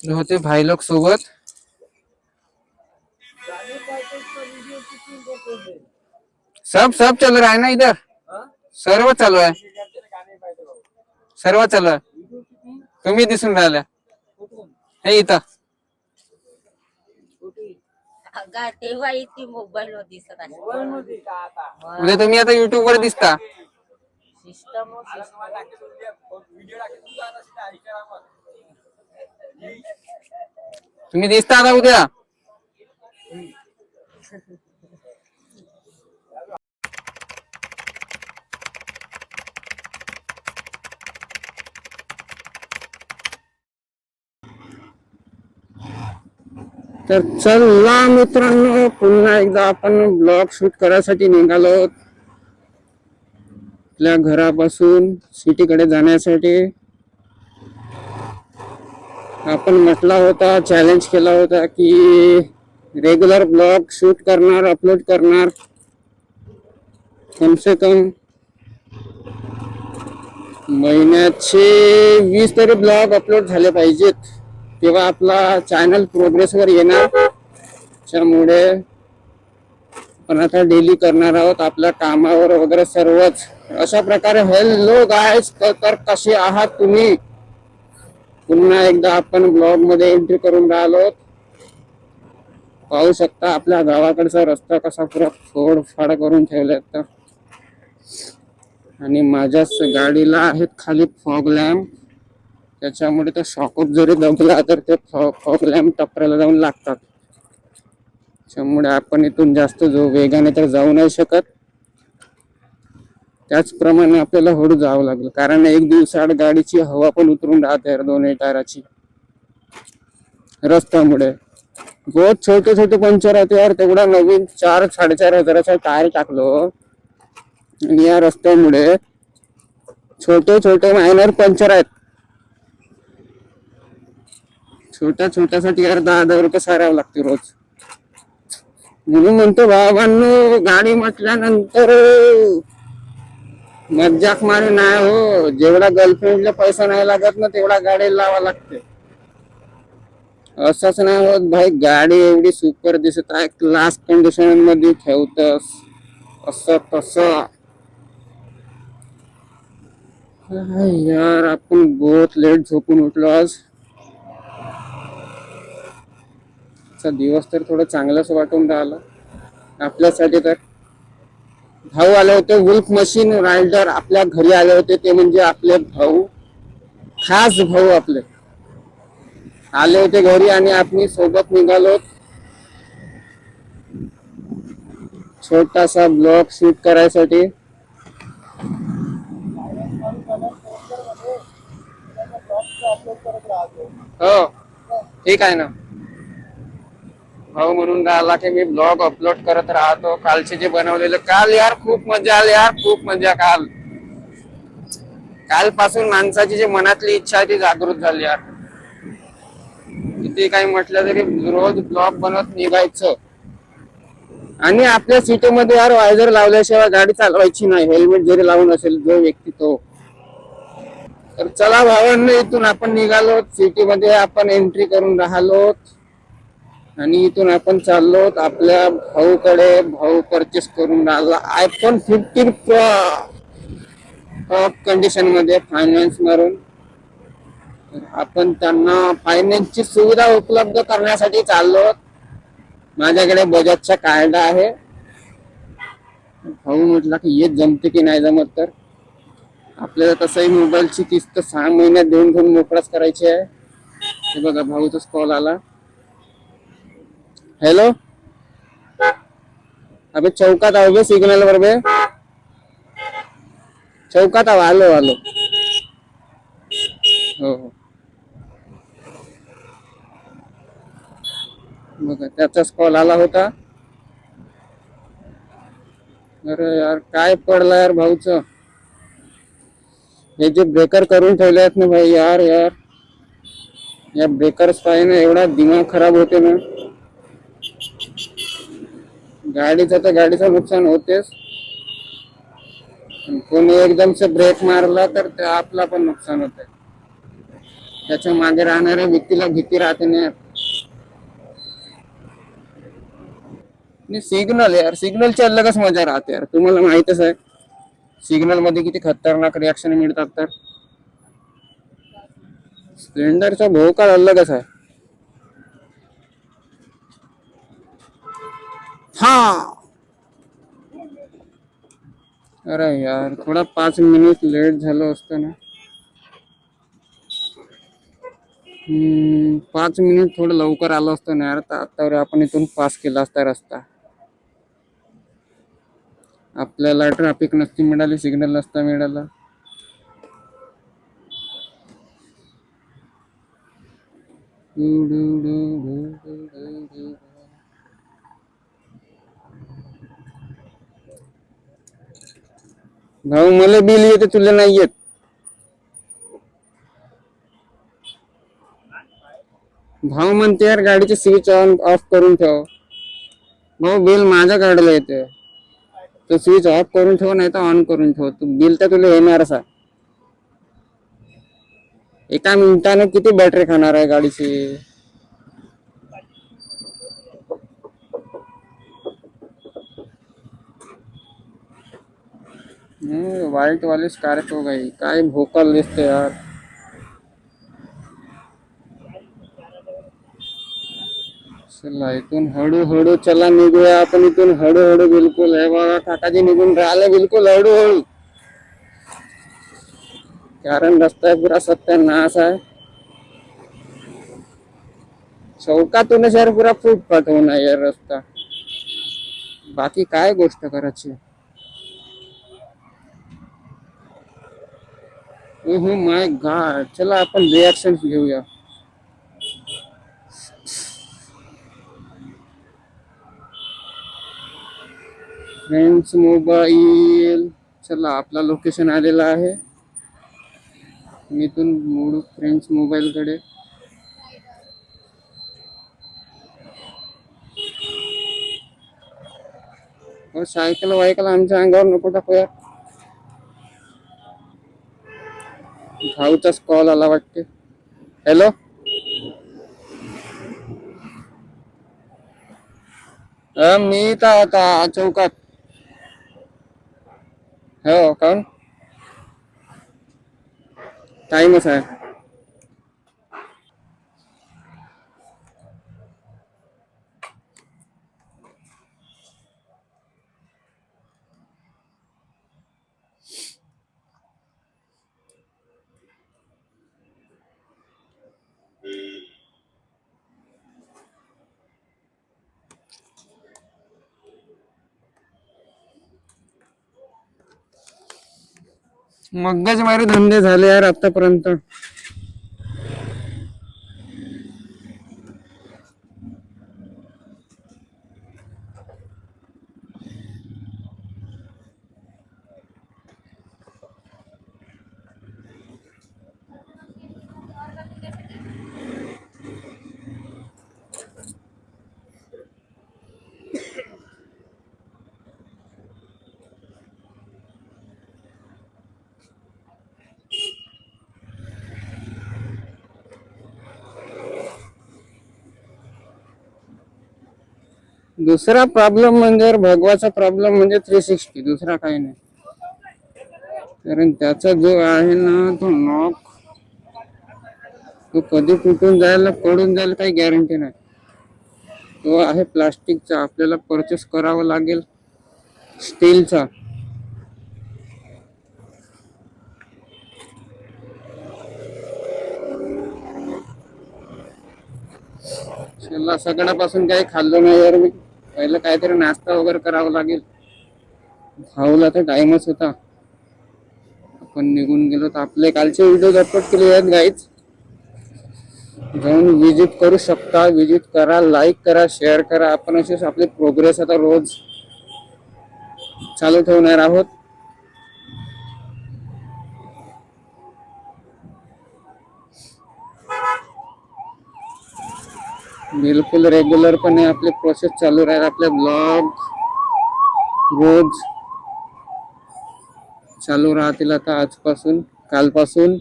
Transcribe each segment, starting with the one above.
होते भाई लोग सोबत। सब सब चल रहा है ना इधर, सर्व चालू आहे, सर्व चालू आहे. तुम्ही दिसून राहिल्या हे इथं. तेव्हा इथे मोबाईल वर दिसत आहे. म्हणजे तुम्ही आता युट्यूब वर दिसता. तुम्ही दिसता आता उद्या. तर चला मित्रांनो, पुन्हा एकदा आपण ब्लॉग शूट करायसाठी निघालो आपल्या घरापासून सिटीकडे जाण्यासाठी. आपण म्हटला होता, चॅलेंज केला होता की रेग्युलर ब्लॉग शूट करणार, अपलोड करणार, कम से कम महिन्याचे 20 तरी ब्लॉग अपलोड झाले पाहिजेत, तेव्हा आपला चॅनल प्रोग्रेसवर येणार. त्यामुळे पण आता डेली करणार आहोत आपल्या कामावर वगैरे सर्वच. अशा प्रकारे हेल्लो गायज, तर कसे आहात तुम्ही. पुन्हा एकदा आपण ब्लॉग मध्ये एंट्री करून राहिलो. पाहू शकता आपल्या गावाकडचा रस्ता कसा पुरा फोडफाड करून ठेवलाय. आणि माझ्याच गाडीला आहेत खाली फॉग लॅम्प, त्याच्यामुळे तो शॉकअप जरी दबला तर ते फॉग लॅम्प टपरायला जाऊन लागतात. त्यामुळे आपण इथून जास्त वेगाने तर जाऊ नाही शकत. त्याचप्रमाणे आपल्याला हळू जावं लागेल, कारण एक दिवसाआड गाडीची हवा पण उतरून राहते दोन्ही टायराची रस्त्यामुळे. बहुत छोटे छोटे पंक्चर आहेत यार. तेवढा नवीन 4-4.5 हजाराचा टायर टाकलो आणि या रस्त्यामुळे छोटे छोटे मायनर पंक्चर आहेत. छोट्या छोट्यासाठी यार 10,000 रुपये सारावं लागते रोज. म्हणून म्हणतो बाबांनो, गाडी म्हटल्यानंतर मजाक मारे नाही हो. जेवढा गर्लफ्रेंडला पैसा नाही लागत ना, तेवढा गाडी लावा लागते. असंच नाही होत भाई. गाडी एवढी सुपर दिसत आहे, क्लास कंडिशन मध्ये ठेवतस असं तसं. यार आपण बहुत लेट झोपून उठलो आज. दिवस तर थोडं चांगलंच वाटून राहिलं आपल्यासाठी. तर भाऊ आले होते, वुल्फ मशीन रायडर आपल्या घरी आले होते. ते म्हणजे आपले भाऊ, खास भाऊ आपले आले होते घरी आणि आपण सोबत निघालो छोटासा ब्लॉग शूट करायसाठी. हो ठीक आहे ना. भाऊ म्हणून राहिला की मी ब्लॉग अपलोड करत राहतो. कालचे जे बनवलेलं, काल यार खूप मजा आली यार, खूप मजा. कालपासून माणसाची जी मनातली इच्छा आहे ती जागृत झाली यार. किती काही म्हटलं तरी रोज ब्लॉग बनवत निघायचं. आणि आपल्या सिटीमध्ये यार वायझर लावल्याशिवाय गाडी चालवायची नाही, हेल्मेट जरी लावून असेल जो व्यक्ती तो. तर चला भावांनो, इथून आपण निघालो, सिटीमध्ये आपण एंट्री करून राहिलो आणि इथून आपण चाललो आपल्या भाऊकडे. भाऊ परचेस करून राहिला iPhone 15 टॉप कंडिशन मध्ये फायनान्स मारून. आपण त्यांना फायनान्सची सुविधा उपलब्ध करण्यासाठी चाललो. माझ्याकडे बजाजचा कार्ड आहे. भाऊ म्हटला की येत जमते की नाही जमत. तर आपल्याला तसंही मोबाईलची 30 ते 6 महिन्यात देऊन मोकळाच करायची आहे. हे बघा भाऊचाच कॉल आला. हॅलो, अबे चौकात आहो बे, सिग्नल वर बे, चौकात आहो. आलो आलो. हो हो बघा त्याचाच कॉल आला होता. अरे यार काय पडला यार भाऊच. हे जे ब्रेकर करून ठेवले आहेत ना भाई, यार यार या ब्रेकर्स पाहिजे एवढा दिमाग खराब होते ना. गाडीचं तर गाडीचं नुकसान होतेच, कोणी एकदम से ब्रेक मारला तर आपला पण नुकसान होत. त्याच्या मागे राहणाऱ्या व्यक्तीला भीती राहते ना यार. सिग्नल यार, सिग्नलची अलगच मजा राहते यार, तुम्हाला माहितच आहे सिग्नल मध्ये किती खतरनाक रिॲक्शन मिळतात. तर स्प्लेंडरचा भोकाळ अलगच आहे. हा, अरे यार थोडा 5 मिनिट लेट झालं असतं ना. 5 मिनिट थोडं लवकर आलो असतो ना यार, तर आतावर आपण इथून पास केला असता रस्ता. आपल्याला ट्रॅफिक नसती मिळाली, सिग्नल नसता मिळाला. भाऊ मला बिल येते, तुला नाही येत. भाऊ म्हणते यार गाडीचे स्विच ऑन ऑफ करून ठेव. भाऊ बिल माझ्या गाडीला येते, तो स्विच ऑफ करून ठेव नाही तर ऑन करून ठेव. तू बिल तर तुला येणारच आहे. एका मिनिटाने किती बॅटरी खाणार आहे गाडीची. व्हाईट वाली स्कॉर्पियो गई, काय भोकाल दिसते यार. चला इथून हळूहळू चला निघूया आपण इथून हळूहळू. बिलकुल हे बघा काकाजी निघून राहिले बिलकुल हळूहळू, कारण रस्ता पुरा सत्यानाश आहे. चौकातूनच यार पुरा फुटपाथ होणार यार रस्ता, बाकी काय गोष्ट करायची. ओहो माय गॉड, चला आपण रिॲक्शन घेऊया. फ्रेंड्स मोबाईल, चला आपला लोकेशन आलेला आहे. मी इथून मोडू फ्रेंड्स मोबाईल कडे. सायकल वायकल आमच्या अंगावर नको टाकू यार. भाऊचाच कॉल आला वाटते. हॅलो, मी तर आता चौकात. हो काऊन, टाइमच आहे. मगच मारे धंदे झाले यार आतापर्यंत. दुसरा प्रॉब्लेम म्हणजे भगवाचा प्रॉब्लेम म्हणजे 360, दुसरा काही नाही. कारण त्याचा जो आहे ना तो नॉक, तो कधी तुटून जायला पडून जायला काही गॅरंटी नाही. तो आहे प्लास्टिकचा, आपल्याला परचेस करावा लागेल स्टीलचा. चला सगळ्यापासून काही खाल्लो नाही यार मी, पहिलं काहीतरी नाश्ता वगैरे करावा लागेल. भाऊला तर टाइमच होता, आपण निघून गेलो. तर आपले कालचे व्हिडिओ अपलोड केले आहेत गाईच, जाऊन विजिट करू शकता. विजिट करा, लाईक करा, शेअर करा. आपण असेच आपले प्रोग्रेस आता रोज चालू ठेवणार आहोत. बिलकुल रेग्युलरपणे आपले प्रोसेस चालू राहील. आपले ब्लॉग रोज चालू राहतील आता आजपासून, कालपासून.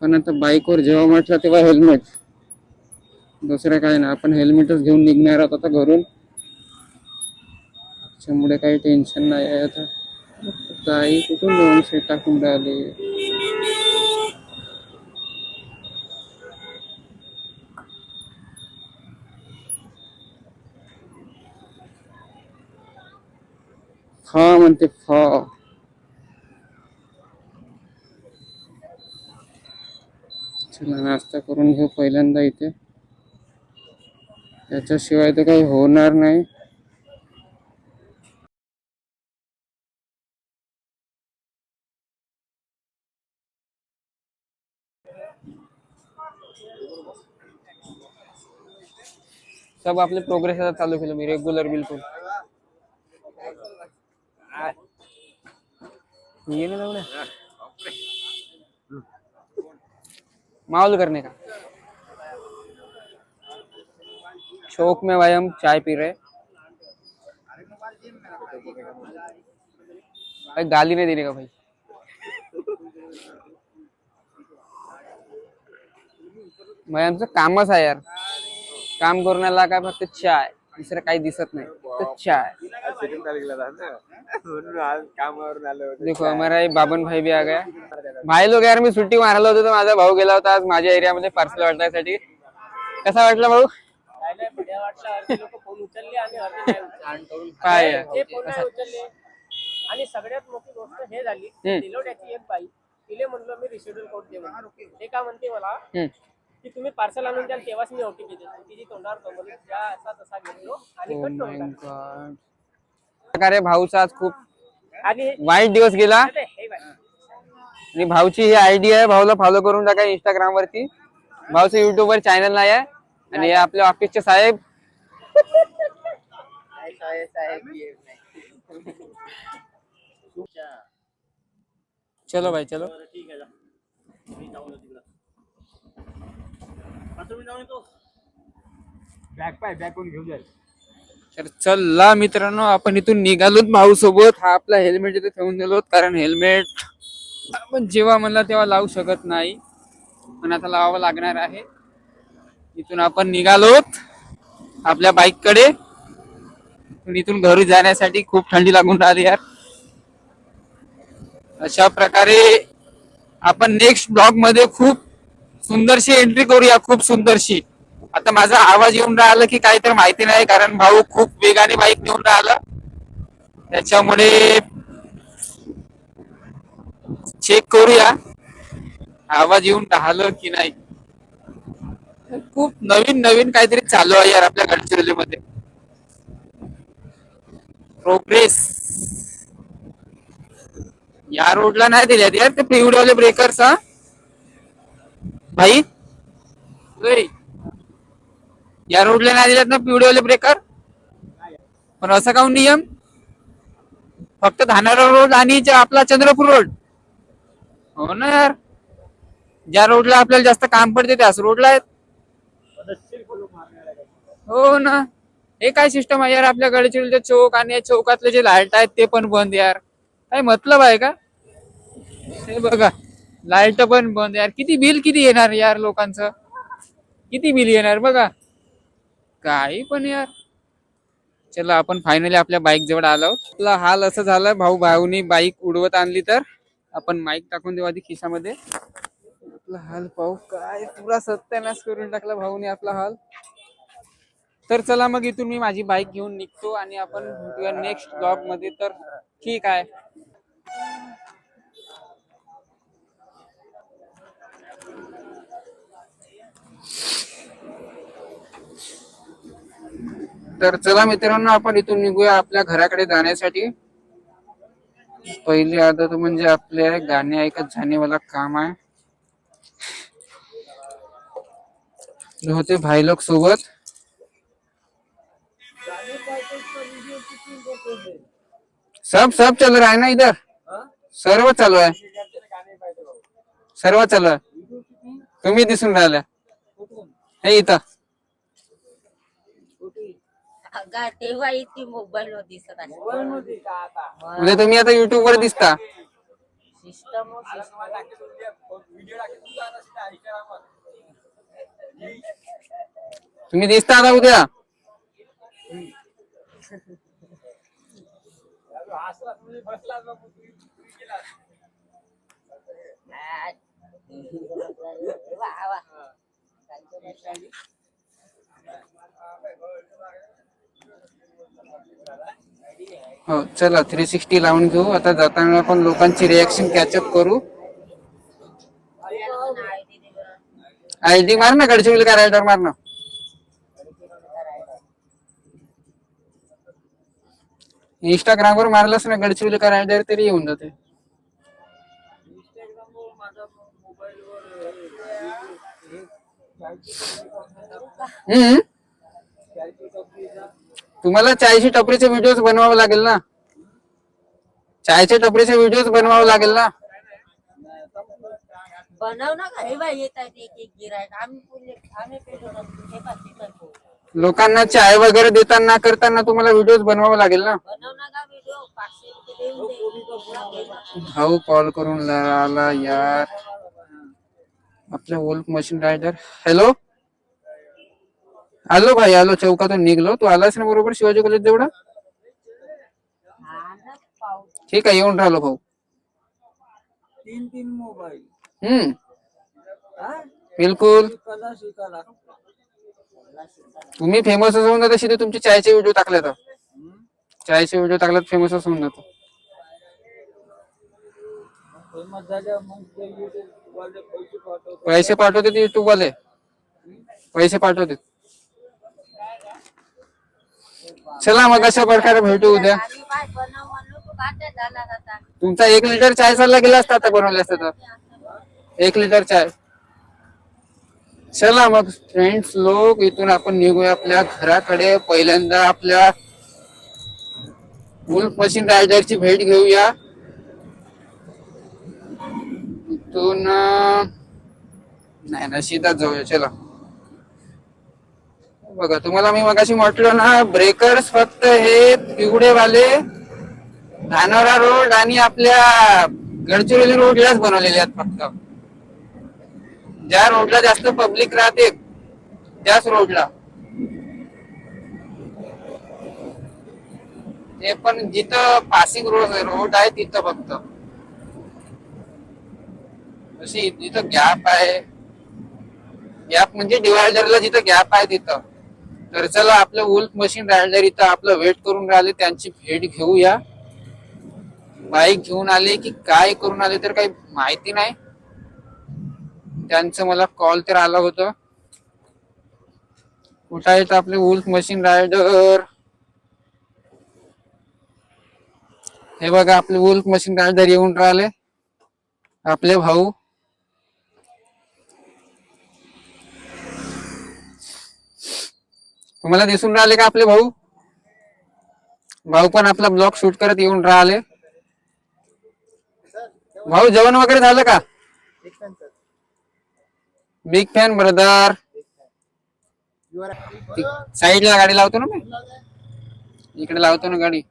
पण आता बाईकवर जेव्हा म्हटलं तेव्हा हेल्मेट, दुसरं काय ना. आपण हेल्मेटच घेऊन निघणार आहोत आता घरून, त्याच्यामुळे काही टेन्शन नाही आहे आता. ताई कुठून दोन सीट टाकून राहिली. हा म्हणते फा. चला नाश्ता करून घेऊ पहिल्यांदा इथे, त्याच्याशिवाय तर काही होणार नाही. सब आपले प्रोग्रेस आता चालू केलं मी रेग्युलर बिलकुल. ये ना जाऊ ना माहौल करने का। चौक में भाई हम चाय पी रहे, भाई गाली नहीं देने का भाई। भाई आमचं कामच आहे यार, काम करून आला काय फक्त चाय, दुसरं काही दिसत नाही, तर चाय। देखो हमारा ये बाबन भाई भी आ गया। भाई लोग यार मी सुट्टी मारायला होतो तर माझा भाऊ गेला होता आज माझ्या एरियामध्ये पार्सल वाटण्यासाठी। कसा वाटला भाऊ? काय आणि सगळ्यात मोठी गोष्ट हे झाली, दिलोड्याची एक बाई, तिले म्हणलो मी रिसिड्यूल कोड दे म्हणून, ते का म्हणते मला की तुम्ही पार्सल आणून द्याल तेव्हाच मी ओटीपी देतो। तिची तोंडावर कमवली ज्या असा तसा घेतलो आणि कट करून टाकलो। प्रकारे भाऊचा आज खूप आणि वाईट दिवस गेला, हे बाई आणि भाऊची ही आयडी आहे, भाऊला फॉलो करून टाका इंस्टाग्राम वरती। भाऊचं युट्यूब वर चॅनल नाही आहे, आणि हे आपले ऑफिसचे साहेब चलो भाई चलो। तर चला मित्रांनो, आपण इथून निघालो भाऊ सोबत। हा आपला हेल्मेट इथे ठेवून दिलो, कारण हेल्मेट आपण जेव्हा म्हणला तेव्हा लावू शकत नाही, पण आता लावावं लागणार आहे। इथून आपण निघालोत आपल्या बाईक कडे, इथून घरी जाण्यासाठी खूप थंडी लागून राहिली यार। अशा प्रकारे आपण नेक्स्ट ब्लॉग मध्ये खूप सुंदरशी एंट्री करूया, खूप सुंदरशी। आता माझा आवाज येऊन राहिला की काय तर माहिती नाही, कारण भाऊ खूप वेगाने बाईक घेऊन राहिला, त्याच्यामुळे चेक करूया आवाज येऊन राहिलं की नाही। खूप नवीन नवीन काहीतरी चालू आहे यार आपल्या गडचिरोलीमध्ये, प्रोग्रेस। या रोडला नाही दिल्यात यार ते पिवळेवाले ब्रेकर्स। हा भाई या रोडला नाही दिल्यात ना पिवळेवाले ब्रेकर, पण असं काऊन नियम? फक्त धानारा रोड आणि आपला चंद्रपूर रोड, हो ना यार, ज्या रोडला आपल्याला जास्त काम पडते त्याच रोडला आहेत। हो ना, हे काय सिस्टम आहे यार आपल्या गडचिरोलीचे चौक आणि चौकातले जे लाईट आहेत ते पण बंद यार, काय मतलब आहे का? हे बघा लाईट पण बंद यार, किती बिल किती येणार यार लोकांचं, किती बिल येणार बघा, काही पण यार। चला आपण फायनली आपल्या बाईक जवळ आलो। आपला हाल असं झालं, भाऊनी बाईक उडवत आणली, तर आपण माईक टाकून देऊ आधी खिशामध्ये। आपला हाल पाहू, काय पुरा सत्यानाश करून टाकला भाऊनी आपला हाल। तर चला मग इथून मी माझी बाईक घेऊन निघतो, आणि आपण भेटूया नेक्स्ट ब्लॉग मध्ये, तर ठीक आहे। तर चला मित्रांनो, आपण इथून निघूया आपल्या घराकडे जाण्यासाठी। पहिली आदत म्हणजे आपले गाणे ऐकत जाणे वाला काम आहे, होते भाई लोग सोबत। सब सब चल रहा है ना इधर, सर्व चालू आहे, सर्व चालू आहे। तुम्ही दिसून राहिल्या हे इथं, अगं तेव्हा इथे मोबाईल वर दिसत आहे। म्हणजे तुम्ही आता युट्यूब वर दिसता। सिस्टम तुम्ही दिसता आता उद्या. हो चला 360 लावून घेऊ. आता जाताना आपण लोकांची रिएक्शन कॅचअप करू. आयडी मार ना, गडचिरोली का रायडर मार ना. इंस्टाग्राम वर मारलंस ना गडचिरोली का रायडर तरी येऊन जाते. तुम्हाला चायची टपरीचे व्हिडिओज बनवावं लागेल ना. चायच्या टपरीचे व्हिडिओज बनवावं लागेल ना. बनव ना घरी बाई येतात एक एक गिरायक आम्ही लोकांना चाय वगैरे देताना करताना तुम्हाला व्हिडिओज बनवावं लागेल ना. बनव ना का व्हिडिओ 500 रुपये देऊन दे. भाऊ कॉल करून आला यार आपल्या वोल्फ मशीन रायडर. हॅलो आलो भाई आलो, चौकातून निघलो. तू आलास ना बरोबर शिवाजी कॉलेज जवळ. ठीक आहे येऊन राहिलो भाऊ. 3 मोबाईल बिलकुल. तुम्ही फेमस होऊन जाता शिदे तुमचे चायचे व्हिडिओ टाकले तर. चायचे व्हिडिओ टाकल्यात फेमसच होऊन जातो. पैसे पाठवते युट्यूब वाले, पैसे पाठवते. चला मग अशा प्रकारे भेटू उद्या. तुमचा 1 लिटर चाय चालला गेला असता आता बनवले असता तर. 1 लिटर चाय. चला मग फ्रेंड्स लोक इथून आपण निघूया आपल्या घराकडे. पहिल्यांदा आपल्या वुल्फ मशीन रायडरची भेट घेऊया. इथून नाही ना सीधा जाऊया. चला बघा तुम्हाला मी मगाशी म्हटलं ना, ब्रेकर्स फक्त हे पिवडेवाले धानोरा रोड आणि आपल्या गडचिरोली रोडलाच बनवलेले आहेत. फक्त ज्या रोडला जास्त पब्लिक राहते त्याच रोडला. ते पण जिथं पासिंग रोड आहे तिथं फक्त. अशी जिथं गॅप आहे, गॅप म्हणजे डिवायडरला जिथं गॅप आहे तिथं. तर चला आपलं वुल्फ मशीन रायडर इथं आपलं वेट करून राहिले, त्यांची भेट घेऊया. बाईक घेऊन आले की काय करून आले तर काही माहिती नाही. त्यांचं मला कॉल तर आला होतं. कुठं आहेत आपले वुल्फ मशीन रायडर. हे बघा आपले वुल्फ मशीन रायडर येऊन राहिले आपले भाऊ. तुम्हाला दिसून राहिले का आपले भाऊ. भाऊ पण आपला ब्लॉग शूट करत येऊन राहिले. भाऊ जेवण वगैरे झालं का. Big fan brother. साईडला गाडी लावतो ना मी, इकडे लावतो ना गाडी.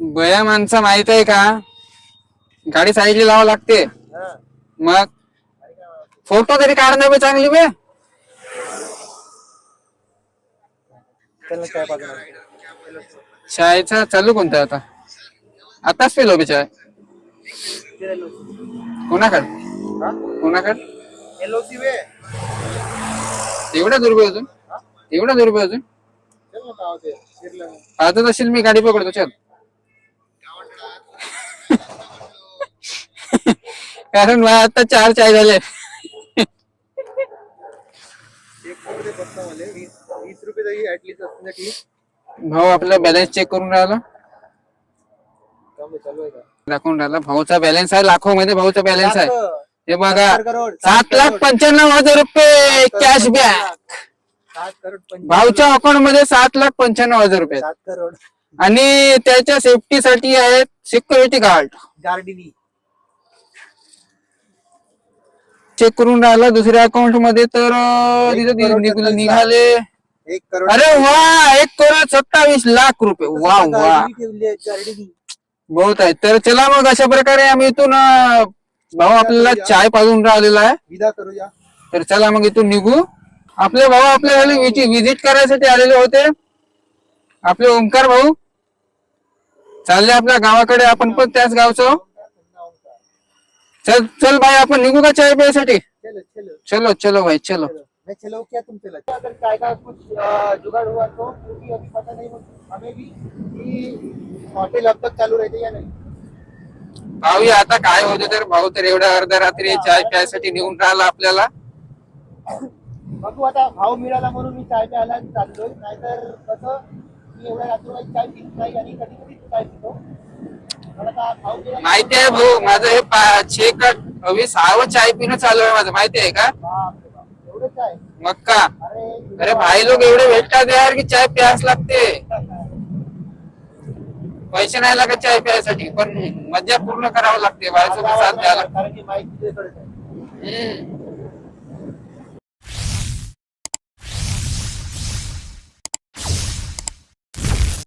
बया माणसा माहित आहे का, गाडी साईडला लावावं लागते. मग फोटो तरी काढणार बे चांगली बे. चायचा चालू कोणता आता. आताच पेलो बे चाय. कोणाकडे एवढा दूर बे अजून, एवढा दूर बे अजून. पाहतच असेल मी, गाडी पकडतो चल. कारण आता 4 चाय झाले. भाऊ आपला बॅलन्स चेक करून राहिला, दाखवून राहिला. भाऊचा बॅलन्स आहे लाखो मध्ये. भाऊचा बॅलन्स आहे हे बघा 7,95,000 रुपये कॅशबॅक. भाऊच्या अकाउंट मध्ये 7,95,000 रुपये. आणि त्याच्या सेफ्टीसाठी आहेत सिक्युरिटी गार्ड. चेक करून राहिला दुसऱ्या अकाउंट मध्ये तर तिथे निघाले 1 करोड अरे वा 1,27,00,000 रुपये वा वा ठेवली आहे गार्डनिंग. बहुत आहे. तर चला मग अशा प्रकारे आम्ही इथून भाऊ आपल्याला चाय पाजून राहिलेला आहे. विदा करूया. तर चला मग इथून निघू. आपले भाऊ आपल्याला विजिट करायसाठी आलेले होते. आपले ओंकार भाऊ चालले आपल्या गावाकडे. आपण पण त्याच गावचं. चल चल भाई आपण निघू का चाय प्यायसाठी. चलो चलो चलो चलो भाई चलो. मैं चलो क्या तुम चला. अगर चाय का कुछ जुगाड़ हुआ तो क्योंकि अभी पता नहीं हमें भी कि हॉटेल अब तक चालू रहते या नहीं. पाहूया आता काय होते. तर भाऊ तर एवढ्या अर्ध्या रात्री चाय प्यायसाठी निघून राहिला आपल्याला. बघू आता भाव मिळाला म्हणून मी चाय प्यायला चाललोय. नाहीतर कसं मी एवढ्या रात्री चाय पित नाही आणि कधी कधी चाय पितो. पण आता भाव मिळाला. माहिती आहे भाऊ माझं हे 6वीं चाय पिणं चालू आहे माझं. माहिती आहे का. बापरे बाप, एवढं चाय. मग का. अरे अरे भाई लोक एवढे भेटतात यार की चाय प्यास लागते. पैसे नाही लागत चाय प्यायसाठी पण मज्जा पूर्ण करावं लागते. बायसोबत साथ द्यायला लागते. कारण की माहिती तुझ्याकडेच आहे.